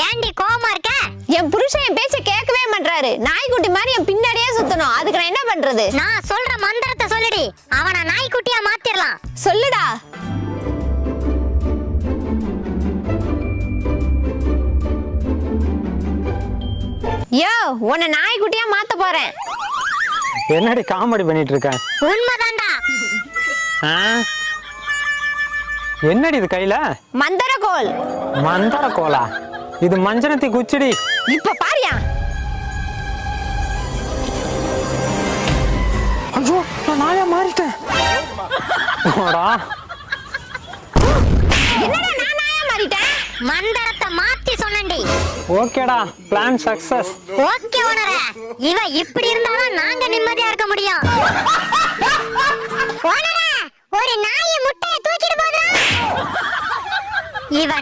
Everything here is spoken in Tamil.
ஏண்டி கோவமா இருக்க? என் புருஷன் என் பேச்ச கேட்கவே மாட்டாரு. நாய்க்குட்டி மாதிரி என் பின்னாடியே சுத்தணும். அதுக்கு நான் என்ன பண்றது? நான் சொல்ற மந்திரத்தை சொல்லுடி, அவனை நாய்க்குட்டியா மாத்திரலாம். சொல்லுடா. யோ, உன்னை நாய்க்குட்டியா மாத்த போறேன். என்னடி காமெடி பண்ணிட்டு இருக்க? உண்மைதான்டா. என்னடி இது கையில? மந்திரக்கோல். மந்திர கோலா? இது மஞ்சனத்தி குச்சிடி. இப்ப பாரியா? ஐயோ, நான் நாயா மாறிட்டேன். போடா. என்னடா நான் நாயா மாறிட்டேன்? மந்திரத்தை மாத்தி சொன்னேன்டி. ஓகேடா, பிளான் சக்சஸ். ஓகே ஓனர, இவ இப்படி இருந்தாதான் நாங்க நிம்மதியா இருக்க முடியும். ஓனர, ஒரு நாய் முட்டையை தூக்கிட்டு போகுது. இவ